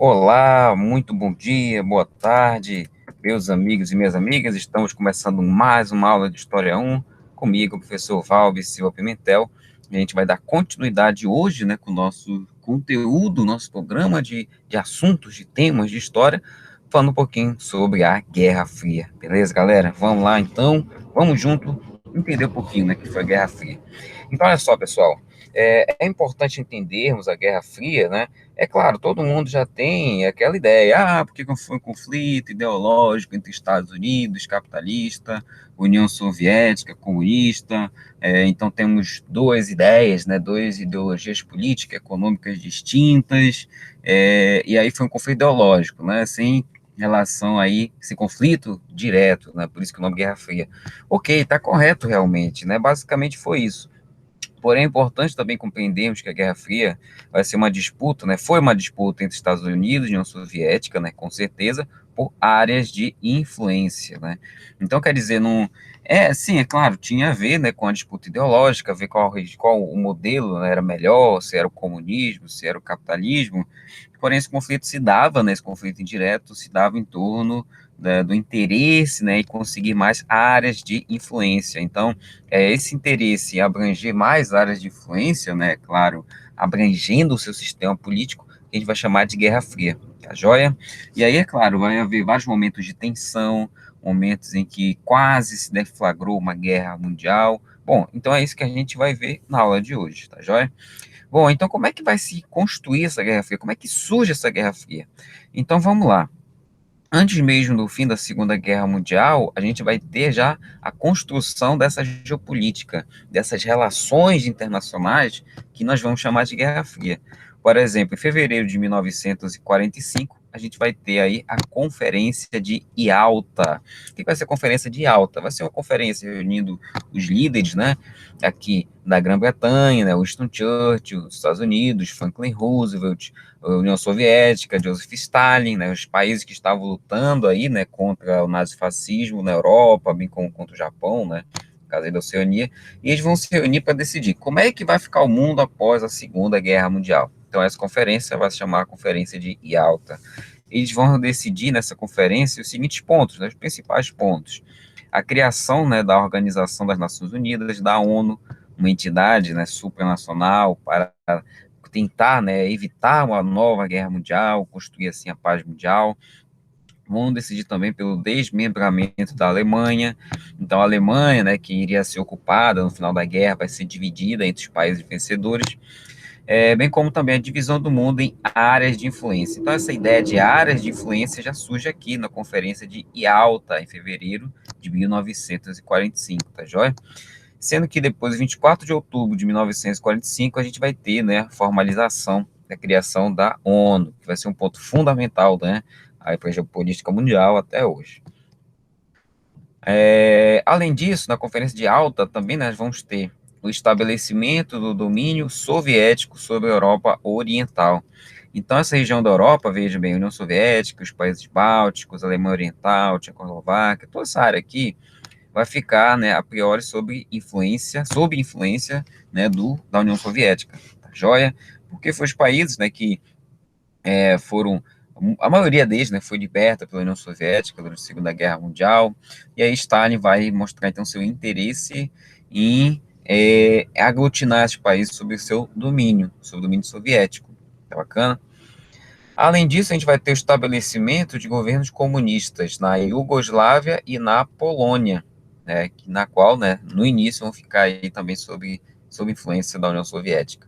Olá, muito bom dia, boa tarde, meus amigos e minhas amigas. Estamos começando mais uma aula de História 1, comigo, o professor Valber Silva Pimentel. A gente vai dar continuidade hoje, né, com o nosso conteúdo, nosso programa de assuntos, de temas de história, falando um pouquinho sobre a Guerra Fria. Beleza, galera? Vamos lá, então, vamos junto entender um pouquinho, né, que foi a Guerra Fria. Então, olha só, pessoal, é importante entendermos a Guerra Fria, né? É claro, todo mundo já tem aquela ideia, porque foi um conflito ideológico entre Estados Unidos, capitalista, União Soviética, comunista, então temos duas ideias, né, duas ideologias políticas, econômicas distintas, e aí foi um conflito ideológico, né, sem relação aí, esse conflito direto, né, por isso que o nome Guerra Fria. Ok, está correto realmente, né, basicamente foi isso. Porém, é importante também compreendermos que a Guerra Fria vai ser uma disputa, né? Foi uma disputa entre Estados Unidos e União Soviética, né? Com certeza, por áreas de influência, né? Então, quer dizer, não sim, é claro, tinha a ver, né, com a disputa ideológica, ver qual o modelo, né, era melhor, se era o comunismo, se era o capitalismo. Porém, esse conflito se dava, né? Esse conflito indireto se dava em torno do interesse, né, e conseguir mais áreas de influência. Então, esse interesse em abranger mais áreas de influência, né, claro, abrangendo o seu sistema político, que a gente vai chamar de Guerra Fria, tá joia? E aí, é claro, vai haver vários momentos de tensão, momentos em que quase se deflagrou uma guerra mundial. Bom, então é isso que a gente vai ver na aula de hoje, tá joia? Bom, então como é que vai se construir essa Guerra Fria? Como é que surge essa Guerra Fria? Então vamos lá. Antes mesmo do fim da Segunda Guerra Mundial, a gente vai ter já a construção dessa geopolítica, dessas relações internacionais que nós vamos chamar de Guerra Fria. Por exemplo, em fevereiro de 1945, a gente vai ter aí a Conferência de Yalta. O que vai ser a Conferência de Yalta? Vai ser uma conferência reunindo os líderes, né, aqui da Grã-Bretanha, né, Winston Churchill, os Estados Unidos, Franklin Roosevelt, a União Soviética, Joseph Stalin, né, os países que estavam lutando aí, né, contra o nazifascismo na Europa, bem como contra o Japão, né, caso da Oceania, e eles vão se reunir para decidir como é que vai ficar o mundo após a Segunda Guerra Mundial. Então, essa conferência vai se chamar a Conferência de Yalta. Eles vão decidir nessa conferência os seguintes pontos, né, os principais pontos. A criação, né, da Organização das Nações Unidas, da ONU, uma entidade, né, supranacional para tentar, né, evitar uma nova guerra mundial, construir assim a paz mundial. Vão decidir também pelo desmembramento da Alemanha. Então, a Alemanha, né, que iria ser ocupada no final da guerra, vai ser dividida entre os países vencedores, bem como também a divisão do mundo em áreas de influência. Então, essa ideia de áreas de influência já surge aqui na Conferência de Yalta, em fevereiro de 1945, tá joia? Sendo que depois, 24 de outubro de 1945, a gente vai ter, né, a formalização da criação da ONU, que vai ser um ponto fundamental, né, para a geopolítica mundial até hoje. Além disso, na Conferência de Alta também nós vamos ter o estabelecimento do domínio soviético sobre a Europa Oriental. Então, essa região da Europa, veja bem, União Soviética, os países bálticos, Alemanha Oriental, Tchecoslováquia, toda essa área aqui, vai ficar, né, a priori sob influência, né, da União Soviética, tá joia? Porque foi os países, né, que foram, a maioria deles, né, foi liberta pela União Soviética durante a Segunda Guerra Mundial, e aí Stalin vai mostrar, então, seu interesse em aglutinar esses países sob o seu domínio, sob o domínio soviético, tá bacana? Além disso, a gente vai ter o estabelecimento de governos comunistas na Iugoslávia e na Polônia, né, na qual, né, no início, vão ficar aí também sob influência da União Soviética.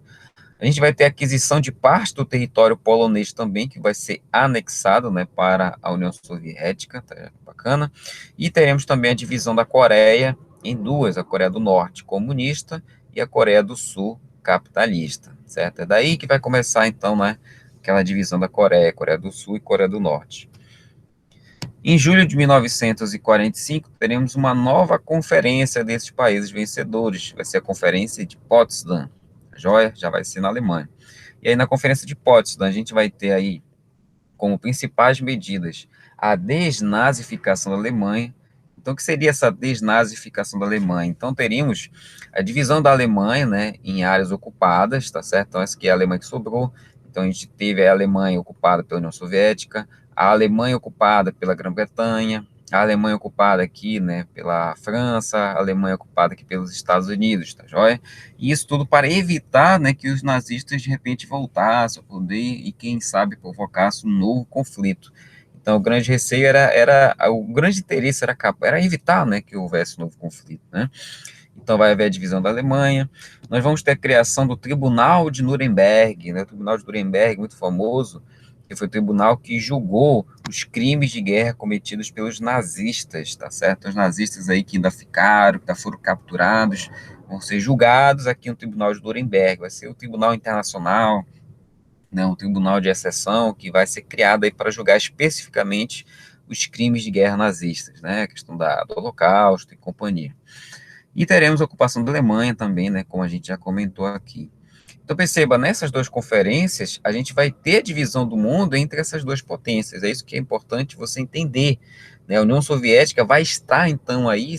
A gente vai ter a aquisição de parte do território polonês também, que vai ser anexado, né, para a União Soviética, tá bacana. E teremos também a divisão da Coreia em duas, a Coreia do Norte comunista e a Coreia do Sul capitalista, certo? É daí que vai começar, então, né, aquela divisão da Coreia, Coreia do Sul e Coreia do Norte. Em julho de 1945, teremos uma nova conferência desses países vencedores, vai ser a Conferência de Potsdam, joia? Já vai ser na Alemanha. E aí, na Conferência de Potsdam, a gente vai ter aí, como principais medidas, a desnazificação da Alemanha. Então, o que seria essa desnazificação da Alemanha? Então, teríamos a divisão da Alemanha, né, em áreas ocupadas, tá certo? Então, essa aqui é a Alemanha que sobrou. Então, a gente teve a Alemanha ocupada pela União Soviética, a Alemanha ocupada pela Grã-Bretanha, a Alemanha ocupada aqui, né, pela França, a Alemanha ocupada aqui pelos Estados Unidos, tá joia? E isso tudo para evitar, né, que os nazistas de repente voltassem ao poder e, quem sabe, provocassem um novo conflito. Então, o grande receio o grande interesse era evitar, né, que houvesse um novo conflito, né? Então, vai haver a divisão da Alemanha. Nós vamos ter a criação do Tribunal de Nuremberg, né? O Tribunal de Nuremberg, muito famoso, que foi o tribunal que julgou os crimes de guerra cometidos pelos nazistas, tá certo? Os nazistas aí que ainda ficaram, que ainda foram capturados, vão ser julgados aqui no Tribunal de Nuremberg. Vai ser o Tribunal Internacional, né? Um tribunal de exceção que vai ser criado aí para julgar especificamente os crimes de guerra nazistas, né? A questão do Holocausto e companhia. E teremos a ocupação da Alemanha também, né, como a gente já comentou aqui. Então, perceba, nessas duas conferências, a gente vai ter a divisão do mundo entre essas duas potências. É isso que é importante você entender, né? A União Soviética vai estar, então, aí,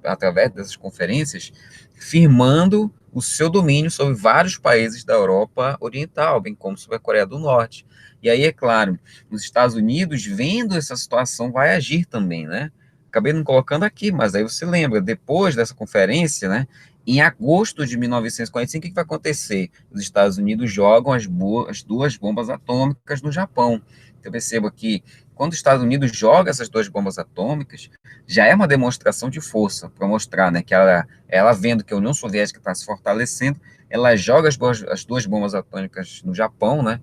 através dessas conferências, firmando o seu domínio sobre vários países da Europa Oriental, bem como sobre a Coreia do Norte. E aí, é claro, os Estados Unidos, vendo essa situação, vai agir também, né? Acabei não colocando aqui, mas aí você lembra, depois dessa conferência, né, em agosto de 1945, o que vai acontecer? Os Estados Unidos jogam as duas bombas atômicas no Japão. Então, perceba que quando os Estados Unidos jogam essas duas bombas atômicas, já é uma demonstração de força, para mostrar, né, que ela vendo que a União Soviética está se fortalecendo, ela joga as duas bombas atômicas no Japão, né,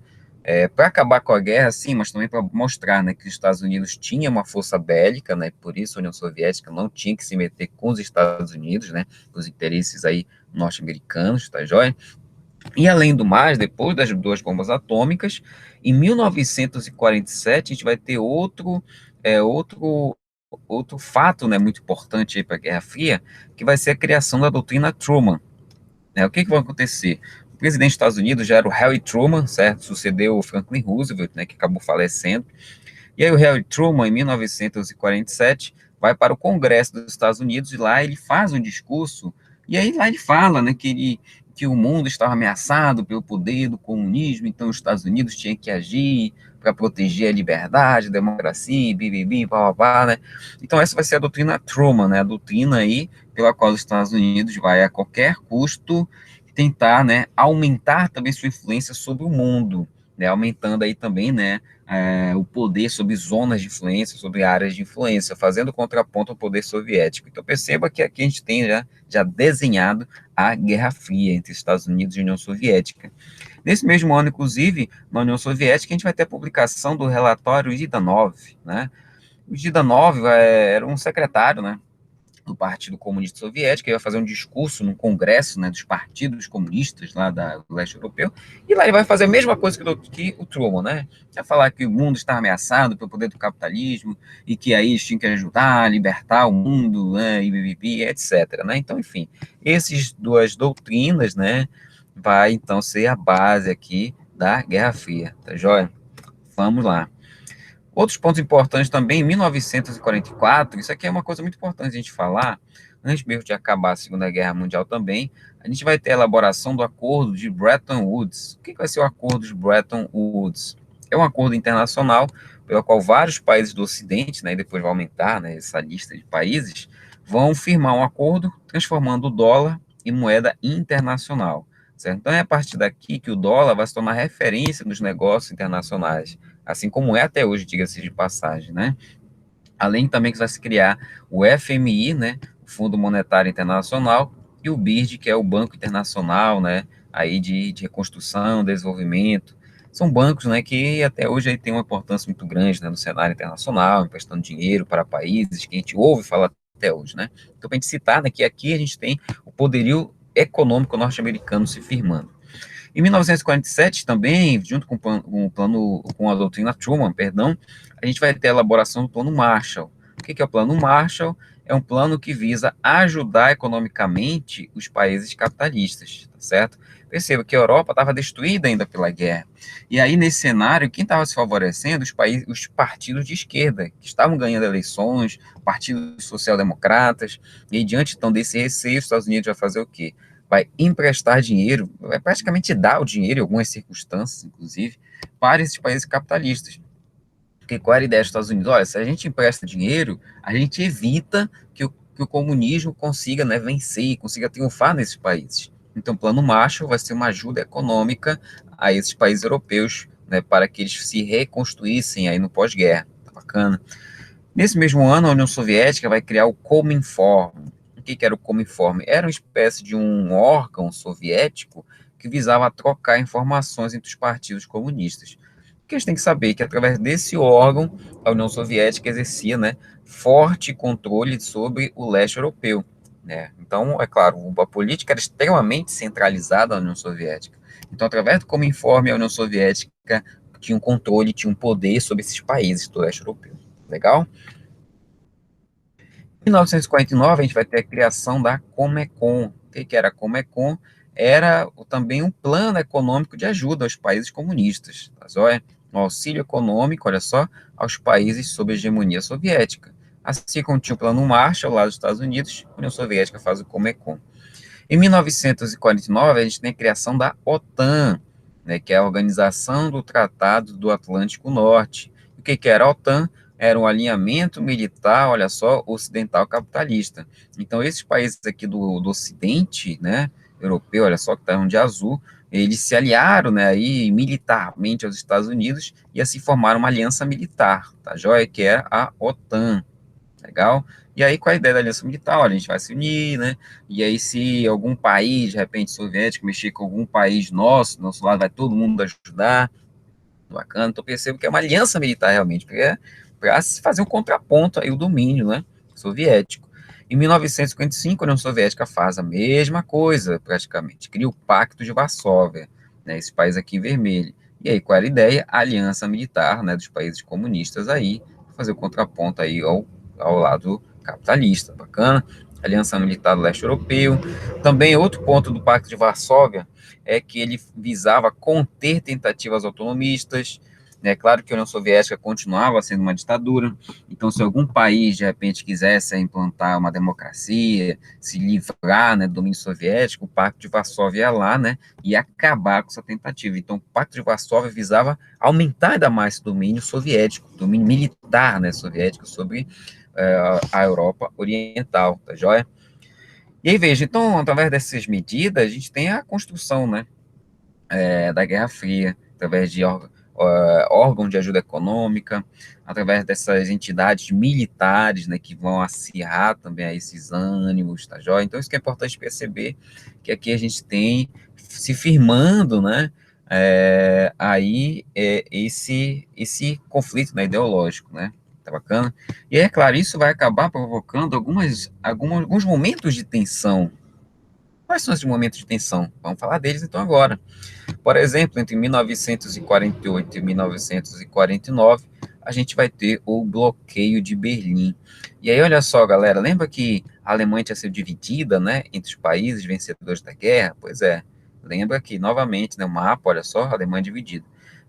para acabar com a guerra, sim, mas também para mostrar, né, que os Estados Unidos tinha uma força bélica, né, por isso a União Soviética não tinha que se meter com os Estados Unidos, né, os interesses aí norte-americanos, tá joia? E além do mais, depois das duas bombas atômicas, em 1947 a gente vai ter outro fato, né, muito importante aí para a Guerra Fria, que vai ser a criação da doutrina Truman, né? O que vai acontecer? O presidente dos Estados Unidos já era o Harry Truman, certo? Sucedeu o Franklin Roosevelt, né, que acabou falecendo. E aí o Harry Truman, em 1947, vai para o Congresso dos Estados Unidos e lá ele faz um discurso, e aí lá ele fala, né, que o mundo estava ameaçado pelo poder do comunismo, então os Estados Unidos tinham que agir para proteger a liberdade, a democracia, bibibi, blá, né? Então essa vai ser a doutrina Truman, né, a doutrina aí pela qual os Estados Unidos vai a qualquer custo tentar, né, aumentar também sua influência sobre o mundo, né, aumentando aí também, né, o poder sobre zonas de influência, sobre áreas de influência, fazendo contraponto ao poder soviético. Então perceba que aqui a gente tem já desenhado a Guerra Fria entre Estados Unidos e União Soviética. Nesse mesmo ano, inclusive, na União Soviética, a gente vai ter a publicação do relatório Jidanov, né? O Jidanov era um secretário, né, do Partido Comunista Soviético, ele vai fazer um discurso no congresso, né, dos partidos comunistas lá do leste europeu, e lá ele vai fazer a mesma coisa que o Truman, né? Vai falar que o mundo está ameaçado pelo poder do capitalismo e que aí eles tinham que ajudar a libertar o mundo, né, e etc, né? Então, enfim, essas duas doutrinas, né, vai então ser a base aqui da Guerra Fria, tá joia? Vamos lá. Outros pontos importantes também, em 1944, isso aqui é uma coisa muito importante a gente falar, antes mesmo de acabar a Segunda Guerra Mundial também, a gente vai ter a elaboração do Acordo de Bretton Woods. O que vai ser o Acordo de Bretton Woods? É um acordo internacional pelo qual vários países do Ocidente, né, e depois vai aumentar, né, essa lista de países, vão firmar um acordo transformando o dólar em moeda internacional. Certo? Então é a partir daqui que o dólar vai se tornar referência nos negócios internacionais, assim como é até hoje, diga-se de passagem, né? Além também que vai se criar o FMI, né, o Fundo Monetário Internacional, e o BIRD, que é o Banco Internacional, né, aí de Reconstrução, Desenvolvimento. São bancos, né, que até hoje aí têm uma importância muito grande, né, no cenário internacional, emprestando dinheiro para países que a gente ouve falar até hoje, né? Então, para a gente citar, né, que aqui a gente tem o poderio econômico norte-americano se firmando. Em 1947 também, junto com a doutrina Truman, perdão, a gente vai ter a elaboração do Plano Marshall. O que é o Plano Marshall? É um plano que visa ajudar economicamente os países capitalistas, tá certo? Perceba que a Europa estava destruída ainda pela guerra. E aí, nesse cenário, quem estava se favorecendo? Os partidos de esquerda, que estavam ganhando eleições, partidos social-democratas, e diante, então, desse receio, os Estados Unidos vai fazer o quê? vai emprestar dinheiro, vai praticamente dar o dinheiro, em algumas circunstâncias, inclusive, para esses países capitalistas. Porque qual era a ideia dos Estados Unidos? Olha, se a gente empresta dinheiro, a gente evita que o comunismo consiga, né, vencer, consiga triunfar nesses países. Então, o Plano Marshall vai ser uma ajuda econômica a esses países europeus, né, para que eles se reconstruíssem aí no pós-guerra. Tá bacana. Nesse mesmo ano, a União Soviética vai criar o Cominform. O que era o Cominform? Era uma espécie de um órgão soviético que visava trocar informações entre os partidos comunistas. Porque a gente tem que saber que, através desse órgão, a União Soviética exercia, né, forte controle sobre o leste europeu. Né? Então, é claro, a política era extremamente centralizada na União Soviética. Então, através do Cominform, a União Soviética tinha um controle, tinha um poder sobre esses países do leste europeu. Legal? Em 1949, a gente vai ter a criação da Comecon. O que era a Comecon? Era também um plano econômico de ajuda aos países comunistas, tá joia? Um auxílio econômico, olha só, aos países sob hegemonia soviética. Assim como tinha o plano Marshall lá dos Estados Unidos, a União Soviética faz o Comecon. Em 1949, a gente tem a criação da OTAN, né, que é a Organização do Tratado do Atlântico Norte. O que era a OTAN? Era um alinhamento militar, olha só, ocidental capitalista. Então, esses países aqui do Ocidente, né, europeu, olha só, que estão de azul, eles se aliaram, né, aí, militarmente aos Estados Unidos e assim formaram uma aliança militar, tá joia? Que é a OTAN. Legal? E aí, qual a ideia da aliança militar? Olha, a gente vai se unir, né? E aí, se algum país, de repente, soviético, mexer com algum país nosso lado vai todo mundo ajudar. Bacana. Então, percebo que é uma aliança militar, realmente, para se fazer um contraponto aí, o domínio, né? Soviético. Em 1955, a União Soviética faz a mesma coisa, praticamente. Cria o Pacto de Varsóvia, né? Esse país aqui em vermelho. E aí, qual era a ideia? A aliança militar, né, dos países comunistas aí, fazer o contraponto aí ao lado capitalista, bacana. Aliança Militar do Leste Europeu. Também outro ponto do Pacto de Varsóvia é que ele visava conter tentativas autonomistas. É claro que a União Soviética continuava sendo uma ditadura, então se algum país de repente quisesse implantar uma democracia, se livrar, né, do domínio soviético, o Pacto de Varsóvia ia lá, né, e acabar com essa tentativa. Então o Pacto de Varsóvia visava aumentar ainda mais esse domínio soviético, domínio militar, né, soviético sobre a Europa Oriental, tá joia? E aí, veja, então, através dessas medidas, a gente tem a construção, né, da Guerra Fria, através de órgãos de ajuda econômica, através dessas entidades militares, né, que vão acirrar também a esses ânimos, tá joia? Então, isso que é importante perceber, que aqui a gente tem se firmando, né, esse conflito, né, ideológico, né? Tá bacana? E é claro, isso vai acabar provocando alguns momentos de tensão. Quais são esses momentos de tensão? Vamos falar deles então agora. Por exemplo, entre 1948 e 1949, a gente vai ter o bloqueio de Berlim. E aí, olha só, galera, lembra que a Alemanha tinha sido dividida, né, entre os países vencedores da guerra? Pois é, lembra que, novamente, né, o mapa, olha só, a Alemanha dividida.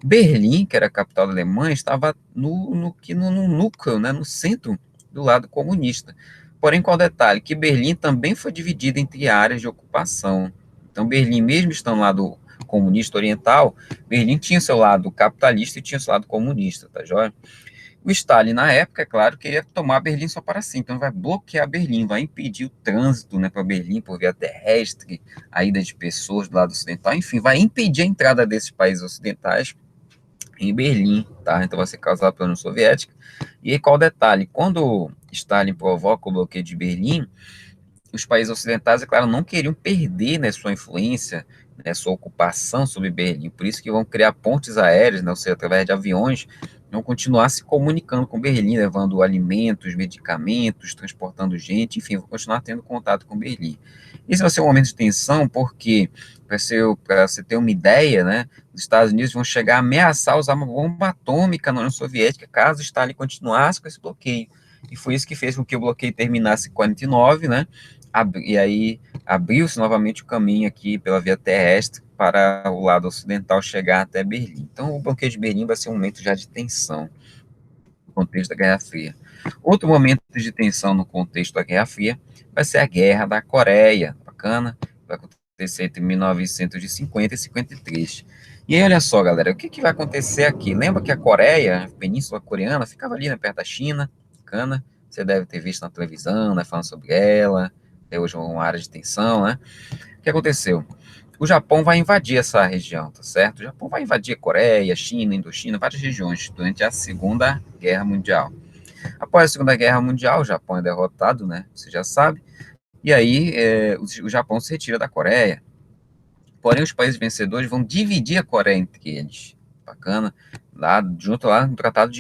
Berlim, que era a capital da Alemanha, estava no núcleo, né, no centro do lado comunista. Porém, qual o detalhe? Que Berlim também foi dividida entre áreas de ocupação. Então, Berlim, mesmo estando lá do comunista oriental, Berlim tinha seu lado capitalista e tinha seu lado comunista, tá joia? O Stalin, na época, é claro, queria tomar Berlim só para si, então vai bloquear Berlim, vai impedir o trânsito, né, para Berlim por via terrestre, a ida de pessoas do lado ocidental, enfim, vai impedir a entrada desses países ocidentais em Berlim, tá? Então vai ser causado pela União Soviética. E aí, qual o detalhe? Quando Stalin provoca o bloqueio de Berlim, os países ocidentais, é claro, não queriam perder, né, sua influência, né, sua ocupação sobre Berlim, por isso que vão criar pontes aéreas, né, ou seja, através de aviões, vão continuar se comunicando com Berlim, levando alimentos, medicamentos, transportando gente, enfim, vão continuar tendo contato com Berlim. Esse vai ser um momento de tensão, porque, para você ter uma ideia, né, os Estados Unidos vão chegar a ameaçar usar uma bomba atômica na União Soviética, caso Stalin continuasse com esse bloqueio. E foi isso que fez com que o bloqueio terminasse em 49, né, e aí abriu-se novamente o caminho aqui pela via terrestre para o lado ocidental chegar até Berlim. Então, o bloqueio de Berlim vai ser um momento já de tensão no contexto da Guerra Fria. Outro momento de tensão no contexto da Guerra Fria vai ser a Guerra da Coreia, bacana, vai acontecer acontecer entre 1950 e 53. E aí, olha só, galera, o que, que vai acontecer aqui? Lembra que a Coreia, a Península Coreana, ficava ali, né, perto da China, Cana, você deve ter visto na televisão, né, falando sobre ela, até hoje é uma área de tensão, né? O que aconteceu? O Japão vai invadir essa região, tá certo? O Japão vai invadir a Coreia, China, Indochina, várias regiões durante a Segunda Guerra Mundial. Após a Segunda Guerra Mundial, o Japão é derrotado, né? Você já sabe. E aí o Japão se retira da Coreia. Porém, os países vencedores vão dividir a Coreia entre eles. Bacana. Lá, junto lá no tratado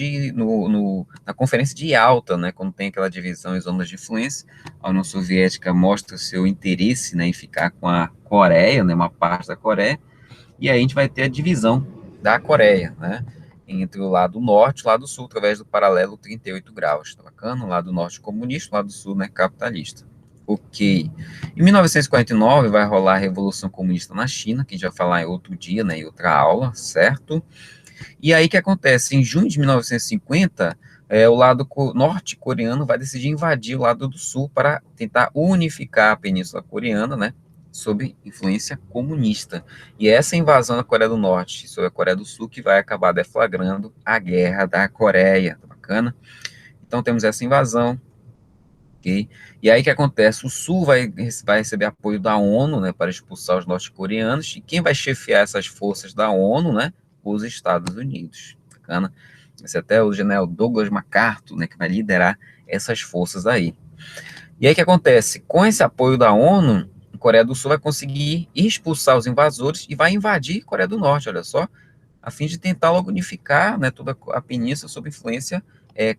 na conferência de Yalta, né, quando tem aquela divisão em zonas de influência, a União Soviética mostra o seu interesse, né, em ficar com a Coreia, né, uma parte da Coreia, e aí a gente vai ter a divisão da Coreia, né, entre o lado norte e o lado sul, através do paralelo 38 graus, tá bacana? O lado norte comunista, o lado sul, né, capitalista. Ok. Em 1949 vai rolar a Revolução Comunista na China, que a gente vai falar em outro dia, né, em outra aula, certo? E aí o que acontece? Em junho de 1950, o lado norte-coreano vai decidir invadir o lado do sul para tentar unificar a Península Coreana, né, sob influência comunista. E é essa invasão da Coreia do Norte sobre a Coreia do Sul que vai acabar deflagrando a Guerra da Coreia, tá bacana? Então temos essa invasão, ok? E aí o que acontece? O Sul vai receber apoio da ONU, né, para expulsar os norte-coreanos, e quem vai chefiar essas forças da ONU, né? Os Estados Unidos. Bacana? Esse até o general Douglas MacArthur, né, que vai liderar essas forças aí. E aí o que acontece? Com esse apoio da ONU, a Coreia do Sul vai conseguir expulsar os invasores e vai invadir a Coreia do Norte, olha só, a fim de tentar logo unificar, né, toda a península sob influência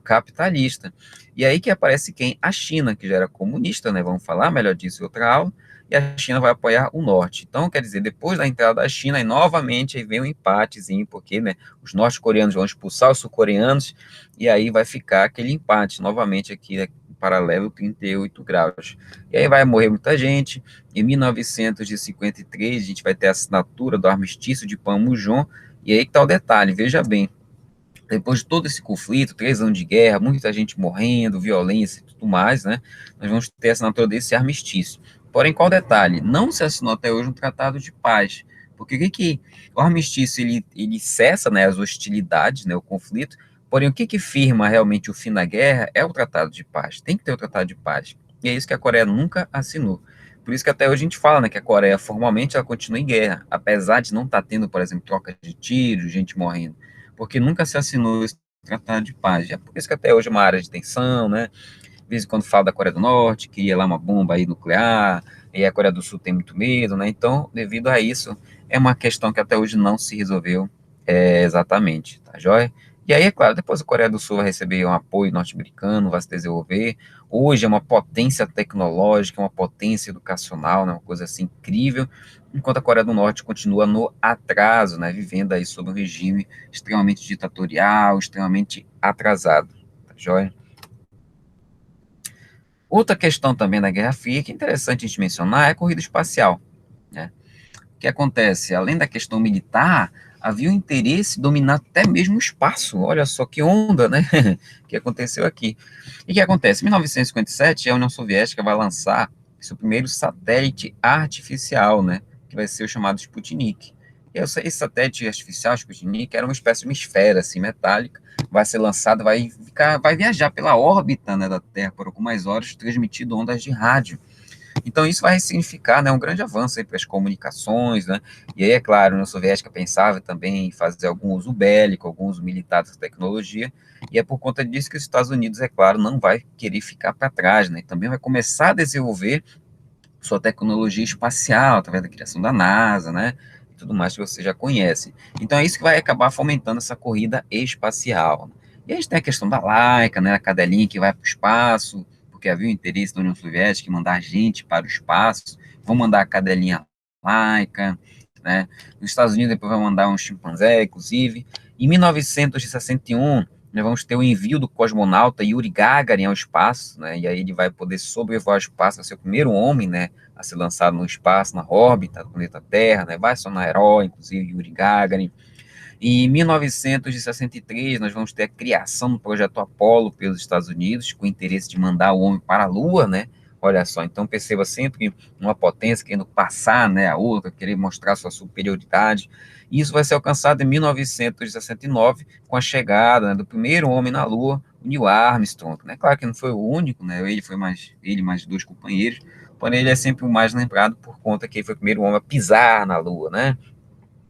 capitalista. E aí que aparece quem? A China, que já era comunista, né, vamos falar melhor disso em outra aula, e a China vai apoiar o norte. Então, quer dizer, depois da entrada da China, aí novamente aí vem um empatezinho, porque, né, os norte-coreanos vão expulsar os sul-coreanos, e aí vai ficar aquele empate, novamente aqui, né, paralelo 38 graus. E aí vai morrer muita gente. Em 1953, a gente vai ter a assinatura do armistício de Panmunjom, e aí que está o detalhe, veja bem, depois de todo esse conflito, 3 anos de guerra, muita gente morrendo, violência e tudo mais, né, nós vamos ter a assinatura desse armistício. Porém, qual o detalhe? Não se assinou até hoje um tratado de paz, porque o armistício, ele cessa, né, as hostilidades, né, o conflito, porém, o que firma realmente o fim da guerra é o tratado de paz, tem que ter o tratado de paz, e é isso que a Coreia nunca assinou. Por isso que até hoje a gente fala, né, que a Coreia formalmente ela continua em guerra, apesar de não estar tendo, por exemplo, troca de tiros, gente morrendo, porque nunca se assinou esse tratado de paz. É por isso que até hoje é uma área de tensão, né? De vez em quando fala da Coreia do Norte, que ia lá uma bomba aí nuclear, e a Coreia do Sul tem muito medo, né? Então, devido a isso, é uma questão que até hoje não se resolveu exatamente, tá joia? E aí, é claro, depois a Coreia do Sul vai receber um apoio norte-americano, vai se desenvolver. Hoje é uma potência tecnológica, uma potência educacional, né, uma coisa assim incrível, enquanto a Coreia do Norte continua no atraso, né, vivendo aí sob um regime extremamente ditatorial, extremamente atrasado, tá joia? Outra questão também da Guerra Fria, que é interessante a gente mencionar, é a corrida espacial, né? O que acontece? Além da questão militar, havia o interesse em dominar até mesmo o espaço. Olha só que onda, né? que aconteceu aqui. E o que acontece? Em 1957, a União Soviética vai lançar seu primeiro satélite artificial, né? Que vai ser o chamado Sputnik. E esse satélite artificial, Sputnik, era uma espécie de uma esfera assim, metálica, vai ser lançado, vai viajar pela órbita, né, da Terra por algumas horas, transmitindo ondas de rádio. Então, isso vai significar, né, um grande avanço para as comunicações, né? E aí, é claro, a União Soviética pensava também em fazer algum uso bélico, algum uso militar dessa tecnologia, e é por conta disso que os Estados Unidos, é claro, não vai querer ficar para trás, né? E também vai começar a desenvolver sua tecnologia espacial, através da criação da NASA, né? E tudo mais que você já conhece. Então, é isso que vai acabar fomentando essa corrida espacial. E a gente tem a questão da Laika, né? A cadelinha que vai para o espaço, porque havia o interesse da União Soviética em mandar gente para o espaço, vão mandar a cadelinha Laika, né? Os Estados Unidos depois vão mandar um chimpanzé, inclusive. Em 1961, nós vamos ter o envio do cosmonauta Yuri Gagarin ao espaço, né? E aí ele vai poder sobrevoar o espaço, vai ser o primeiro homem, né, a ser lançado no espaço, na órbita do planeta Terra, né? Vai ser um herói, inclusive Yuri Gagarin. Em 1963, nós vamos ter a criação do projeto Apollo pelos Estados Unidos, com o interesse de mandar o homem para a Lua, né? Olha só, então perceba sempre uma potência querendo passar, né, a outra, querer mostrar sua superioridade. Isso vai ser alcançado em 1969, com a chegada, né, do primeiro homem na Lua, o Neil Armstrong, né? Claro que não foi o único, né? Ele mais dois companheiros, porém ele é sempre o mais lembrado por conta que ele foi o primeiro homem a pisar na Lua, né?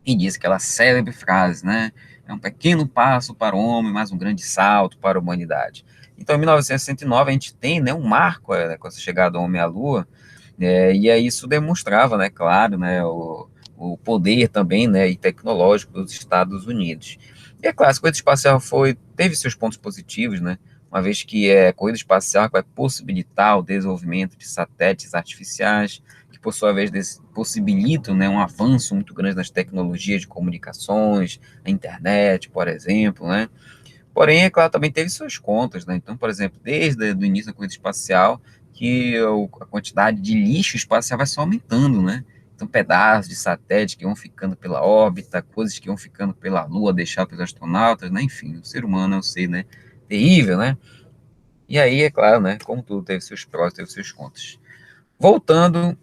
E diz aquela célebre frase, né? É um pequeno passo para o homem, mas um grande salto para a humanidade. Então, em 1969, a gente tem, né, um marco, com essa chegada do homem à Lua, e aí isso demonstrava, né, claro, né, o poder também, né, e tecnológico dos Estados Unidos. E é claro, a corrida espacial teve seus pontos positivos, né, uma vez que é a corrida espacial que vai possibilitar o desenvolvimento de satélites artificiais, que por sua vez possibilitam, né, um avanço muito grande nas tecnologias de comunicações, a internet, por exemplo, né. Porém, é claro, também teve suas contas, né. Então, por exemplo, desde o início da corrida espacial, que a quantidade de lixo espacial vai só aumentando, né. Então, pedaços de satélite que vão ficando pela órbita, coisas que vão ficando pela Lua, deixadas pelos astronautas, né, enfim, o ser humano é um ser, né, terrível, né. E aí, é claro, né, como tudo teve seus prós, teve seus contras. Voltando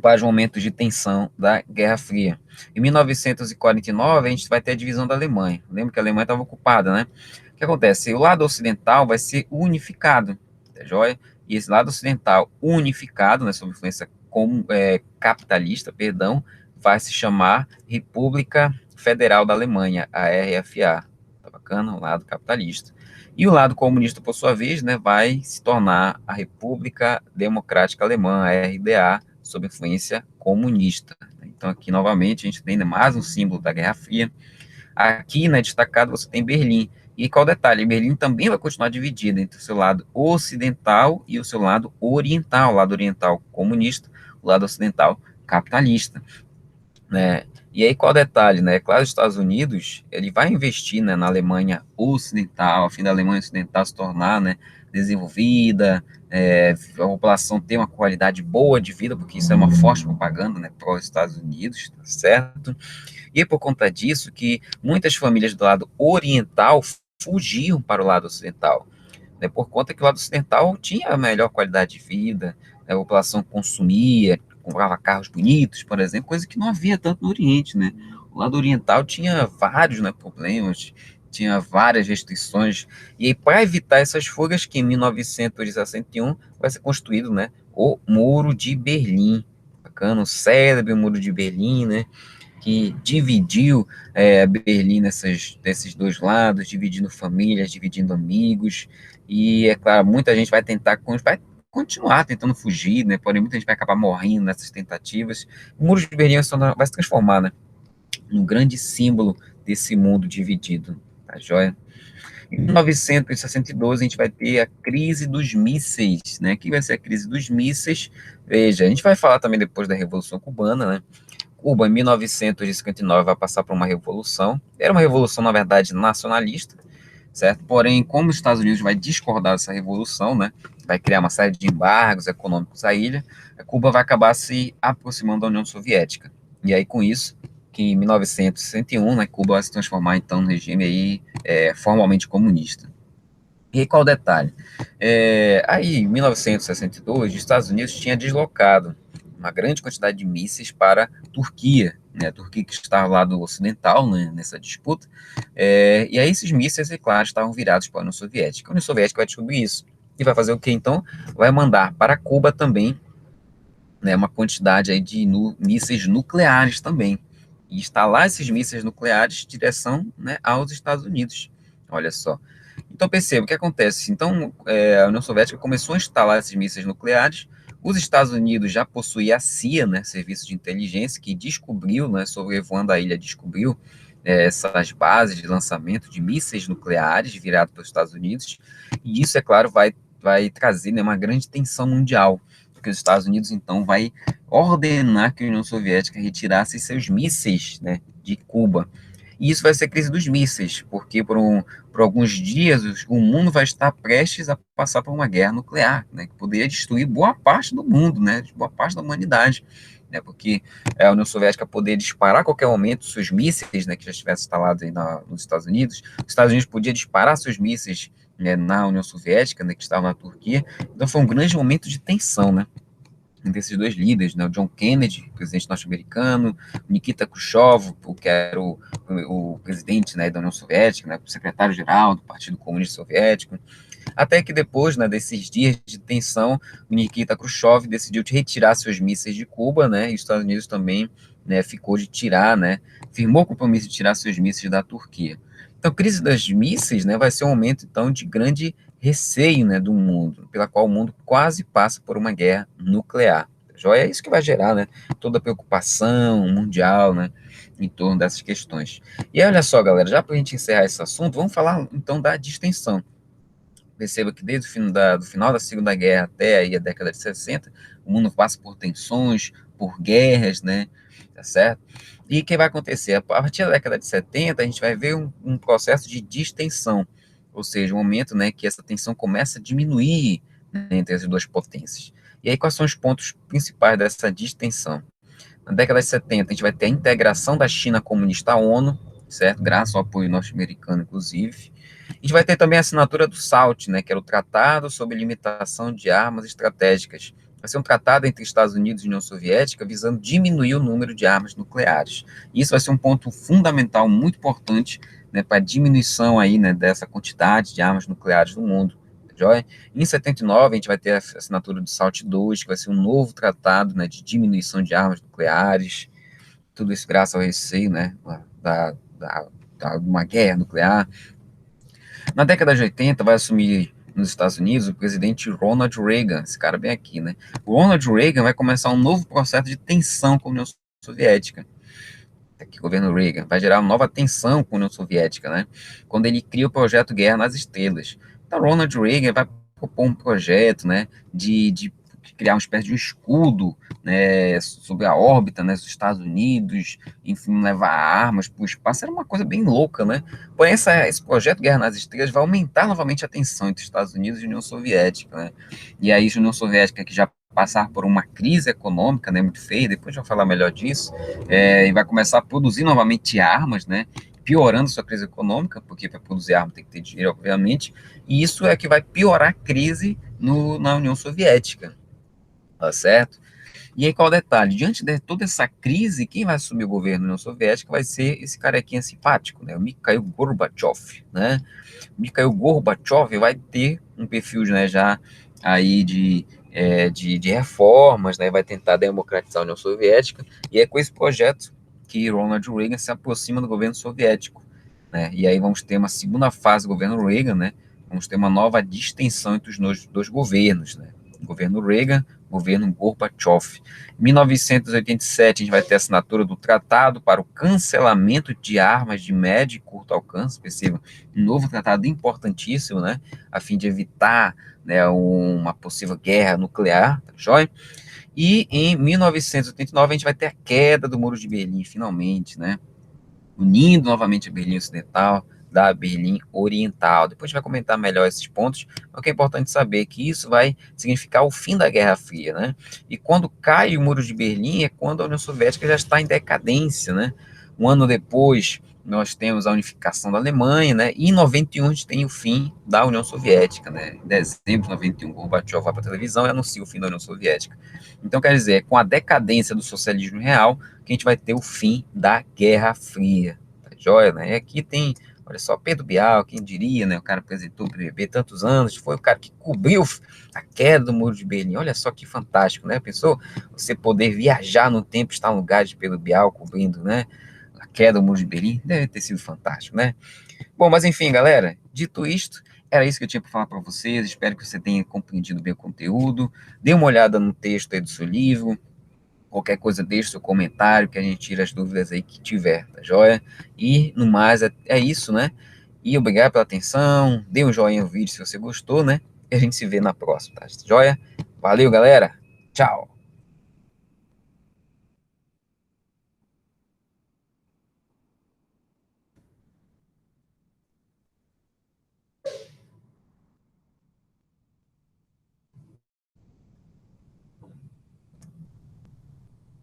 para os momentos de tensão da Guerra Fria. Em 1949, a gente vai ter a divisão da Alemanha. Lembra que a Alemanha estava ocupada, né? O que acontece? O lado ocidental vai ser unificado, tá joia? E esse lado ocidental unificado, né, sob influência capitalista, perdão, vai se chamar República Federal da Alemanha, a RFA. Tá bacana? O lado capitalista. E o lado comunista, por sua vez, né, vai se tornar a República Democrática Alemã, a RDA, sob influência comunista. Então, aqui, novamente, a gente tem mais um símbolo da Guerra Fria. Aqui, né, destacado, você tem Berlim. E qual o detalhe? Berlim também vai continuar dividida entre o seu lado ocidental e o seu lado oriental. O lado oriental comunista, o lado ocidental capitalista, né? E aí, qual o detalhe, né? Claro, os Estados Unidos, ele vai investir, né, na Alemanha Ocidental, a fim da Alemanha Ocidental se tornar, né, desenvolvida, a população ter uma qualidade boa de vida, porque isso é uma forte propaganda, né, para os Estados Unidos, tá certo? E é por conta disso que muitas famílias do lado oriental fugiam para o lado ocidental, né, por conta que o lado ocidental tinha a melhor qualidade de vida, né, a população consumia, comprava carros bonitos, por exemplo, coisa que não havia tanto no Oriente, né? O lado oriental tinha vários, né, problemas, tinha várias restrições, e aí, para evitar essas fugas, que em 1961 vai ser construído, né, o Muro de Berlim, bacana, o célebre Muro de Berlim, né, que dividiu Berlim desses dois lados, dividindo famílias, dividindo amigos, e é claro, muita gente vai continuar tentando fugir, né, porém muita gente vai acabar morrendo nessas tentativas. O Muro de Berlim vai se transformar, né, num grande símbolo desse mundo dividido, tá joia? Em 1962, a gente vai ter a crise dos mísseis, né? O que vai ser a crise dos mísseis? Veja, a gente vai falar também depois da Revolução Cubana, né? Cuba, em 1959, vai passar por uma revolução. Era uma revolução, na verdade, nacionalista, certo? Porém, como os Estados Unidos vai discordar dessa revolução, né, vai criar uma série de embargos econômicos à ilha, Cuba vai acabar se aproximando da União Soviética. E aí, com isso, que em 1961, né, Cuba vai se transformar, então, no regime aí, formalmente comunista. E aí, qual o detalhe? Aí, em 1962, os Estados Unidos tinha deslocado uma grande quantidade de mísseis para a Turquia, né? A Turquia que está ao lado ocidental, né, nessa disputa, e aí esses mísseis, é claro, estavam virados para a União Soviética. A União Soviética vai descobrir isso e vai fazer o que, então? Vai mandar para Cuba também, né, uma quantidade aí de mísseis nucleares também, e instalar esses mísseis nucleares em direção, né, aos Estados Unidos. Olha só. Então, perceba o que acontece. Então, a União Soviética começou a instalar esses mísseis nucleares. Os Estados Unidos já possuía a CIA, né, Serviço de Inteligência, que descobriu, né, sobrevoando a ilha, descobriu essas bases de lançamento de mísseis nucleares virados pelos Estados Unidos. E isso, é claro, vai trazer, né, uma grande tensão mundial, porque os Estados Unidos, então, vai ordenar que a União Soviética retirasse seus mísseis, né, de Cuba. E isso vai ser a crise dos mísseis, porque por alguns dias o mundo vai estar prestes a passar por uma guerra nuclear, né, que poderia destruir boa parte do mundo, né, boa parte da humanidade, né, porque a União Soviética poderia disparar a qualquer momento seus mísseis, né, que já estivessem instalados aí nos Estados Unidos. Os Estados Unidos podia disparar seus mísseis né, na União Soviética, né, que estava na Turquia. Então foi um grande momento de tensão, né, entre esses dois líderes, né, o John Kennedy, presidente norte-americano, o Nikita Khrushchev, que era o presidente, né, da União Soviética, né, o secretário-geral do Partido Comunista Soviético, até que depois, né, desses dias de tensão, o Nikita Khrushchev decidiu retirar seus mísseis de Cuba, né, e os Estados Unidos também, né, ficou de tirar, né, firmou o compromisso de tirar seus mísseis da Turquia. Então, a crise dos mísseis, né, vai ser um momento, então, de grande receio, né, do mundo, pela qual o mundo quase passa por uma guerra nuclear. Joia, é isso que vai gerar, né, toda a preocupação mundial, né, em torno dessas questões. E olha só, galera, já para a gente encerrar esse assunto, vamos falar, então, da distensão. Perceba que desde do final da Segunda Guerra até aí a década de 60, o mundo passa por tensões, por guerras, né? Tá certo? E o que vai acontecer? A partir da década de 70, a gente vai ver um processo de distensão, ou seja, um momento, né, que essa tensão começa a diminuir, né, entre as duas potências. E aí, quais são os pontos principais dessa distensão? Na década de 70, a gente vai ter a integração da China comunista à ONU, certo? Graças ao apoio norte-americano, inclusive. A gente vai ter também a assinatura do SALT, né, que era o Tratado sobre Limitação de Armas Estratégicas. Vai ser um tratado entre Estados Unidos e União Soviética visando diminuir o número de armas nucleares. E isso vai ser um ponto fundamental, muito importante, né, para a diminuição aí, né, dessa quantidade de armas nucleares no mundo. Joia? Em 79, a gente vai ter a assinatura do SALT II, que vai ser um novo tratado, né, de diminuição de armas nucleares, tudo isso graças ao receio, né, da uma guerra nuclear. Na década de 80, vai assumir nos Estados Unidos o presidente Ronald Reagan, esse cara bem aqui, né? O Ronald Reagan vai começar um novo processo de tensão com a União Soviética. Aqui, o governo Reagan vai gerar uma nova tensão com a União Soviética, né? Quando ele cria o projeto Guerra nas Estrelas. Então, Ronald Reagan vai propor um projeto, né, de criar uma espécie de um escudo, né, sobre a órbita, né, dos Estados Unidos, enfim, levar armas para o espaço. Era uma coisa bem louca, né? Porém, esse projeto Guerra nas Estrelas vai aumentar novamente a tensão entre Estados Unidos e União Soviética, né? E aí, a União Soviética, que já passar por uma crise econômica, né, muito feia, depois eu vou falar melhor disso, e vai começar a produzir novamente armas, né, piorando sua crise econômica, porque para produzir arma tem que ter dinheiro, obviamente, e isso é que vai piorar a crise na União Soviética, tá certo? E aí, qual o detalhe? Diante de toda essa crise, quem vai assumir o governo da União Soviética vai ser esse carequinha simpático, né? O Mikhail Gorbachev, né? O Mikhail Gorbachev vai ter um perfil, né, já aí de reformas, né? Vai tentar democratizar a União Soviética, e é com esse projeto que Ronald Reagan se aproxima do governo soviético, né? E aí vamos ter uma segunda fase do governo Reagan, né? Vamos ter uma nova distensão entre os dois governos, né? O governo Reagan, governo Gorbachev. Em 1987, a gente vai ter a assinatura do Tratado para o Cancelamento de Armas de Médio e Curto Alcance, perceba, um novo tratado importantíssimo, né, a fim de evitar, né, uma possível guerra nuclear, tá joia? E em 1989, a gente vai ter a queda do Muro de Berlim, finalmente, né, unindo novamente a Berlim Ocidental da Berlim Oriental. Depois a gente vai comentar melhor esses pontos, mas o que é importante saber é que isso vai significar o fim da Guerra Fria, né? E quando cai o Muro de Berlim é quando a União Soviética já está em decadência, né? Um ano depois, nós temos a unificação da Alemanha, né? E em 91 a gente tem o fim da União Soviética, né? Em dezembro de 91, Gorbachev vai para a televisão e anuncia o fim da União Soviética. Então, quer dizer, com a decadência do socialismo real, que a gente vai ter o fim da Guerra Fria. Tá joia, né? E aqui tem, olha só, Pedro Bial, quem diria, né? O cara apresentou o BBB tantos anos, foi o cara que cobriu a queda do Muro de Berlim. Olha só que fantástico, né? Pensou você poder viajar no tempo, estar no lugar de Pedro Bial cobrindo, né, a queda do Muro de Berlim? Deve ter sido fantástico, né? Bom, mas enfim, galera, dito isto, era isso que eu tinha para falar para vocês. Espero que você tenha compreendido bem o conteúdo. Dê uma olhada no texto aí do seu livro. Qualquer coisa, deixe seu comentário, que a gente tira as dúvidas aí que tiver, tá joia? E, no mais, é isso, né? E obrigado pela atenção. Dê um joinha no vídeo se você gostou, né? E a gente se vê na próxima, tá joia? Valeu, galera. Tchau.